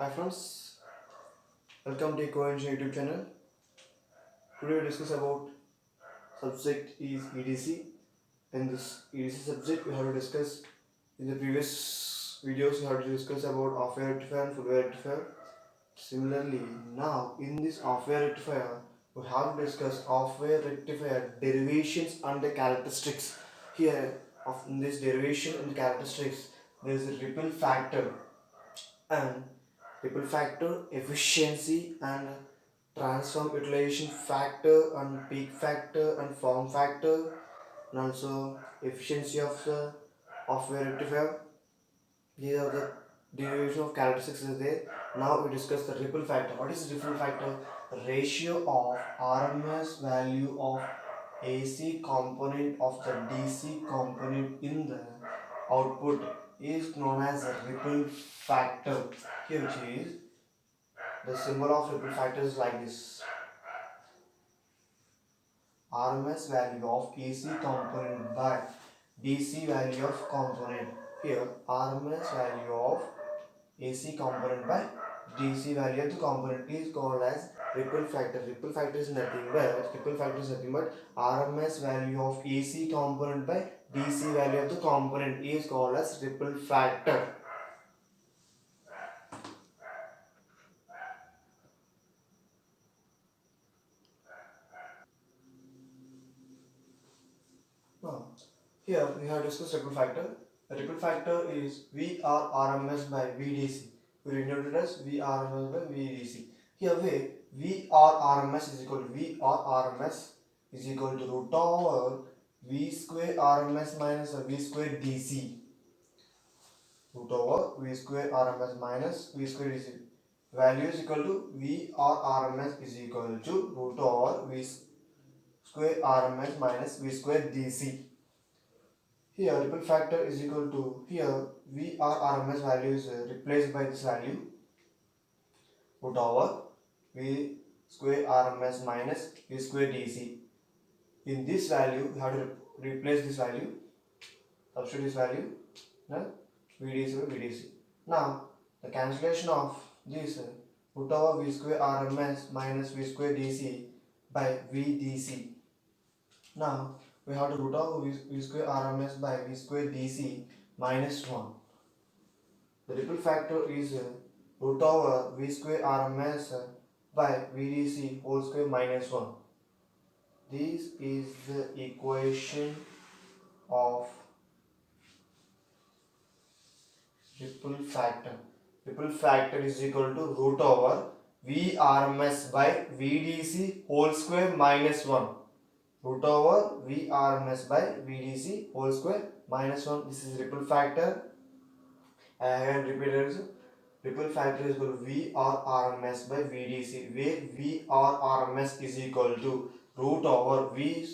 Hi friends, welcome to EcoEngine YouTube channel. Today we discuss about subject is EDC. In this EDC subject we have to discuss in the previous videos we have to discuss about off-air rectifier and full-wave rectifier. Similarly, now in this off-air rectifier we have to discuss off-air rectifier derivations and the characteristics. Here of in this derivation and characteristics there is a ripple factor and ripple factor, efficiency and transform utilization factor and peak factor and form factor and also efficiency of the rectifier. These are the derivation of characteristics is there. Now we discuss the ripple factor. What is ripple factor? The ratio of RMS value of AC component of the DC component in the output is known as a ripple factor. Here which is the symbol of ripple factor is like this. RMS value of AC component by DC value of component. Here RMS value of AC component by DC value of the component is called as ripple factor. Ripple factor is nothing but RMS value of AC component by DC value of the component is called as ripple factor. Now, here we have discussed ripple factor. The ripple factor is VRRMS by VDC. We denote it as VRMS by VDC. Here VRRMS is equal to VRRMS is equal to root over V square RMS minus V square DC. Root over V square RMS minus V square DC. Value is equal to VRRMS is equal to root over V square RMS minus V square DC. Here ripple factor is equal to, here VRRMS value is replaced by this value root over V square RMS minus V square DC. In this value we have to replace this value, substitute this value, VDC by VDC. Now the cancellation of this root over V square RMS minus V square DC by VDC. Now we have to root over V square RMS by V square DC minus 1. The ripple factor is root over V square RMS by VDC whole square minus 1. This is the equation of ripple factor. Ripple factor is equal to root over VRMS by VDC whole square minus 1. Root over VRMS by VDC whole square minus 1. This is ripple factor. And repeat it. Ripple factor is equal to VRRMS by VDC, where VRRMS is equal to root over V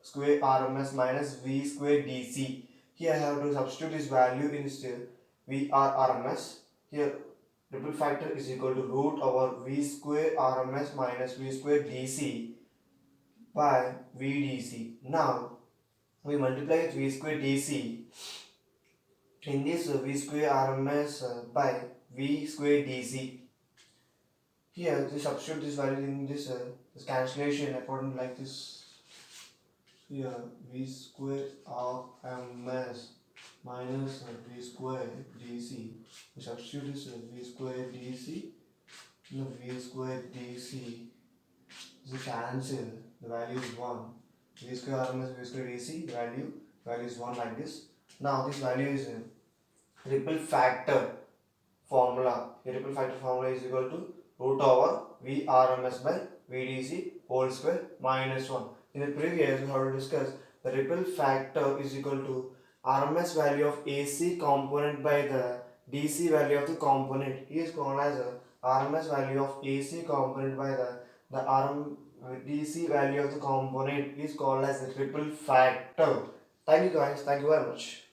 square RMS minus V square DC. Here I have to substitute this value in VRRMS. Here ripple factor is equal to root over V square RMS minus V square DC by VDC. Now we multiply V square DC in this V square RMS by V square DC. Here we substitute this value in this cancellation according like this. Here V square RMS minus V square DC. We substitute this V square DC. No, V square DC is cancel. The value is 1. V square RMS V square DC value is 1 like this. Now this value is ripple factor formula. The ripple factor formula is equal to root over VRMS by VDC whole square minus 1. In the previous we have to discuss the ripple factor is equal to RMS value of AC component by the DC value of the component is called as a RMS value of AC component by the DC value of the component is called as the ripple factor. Thank you guys. Thank you very much.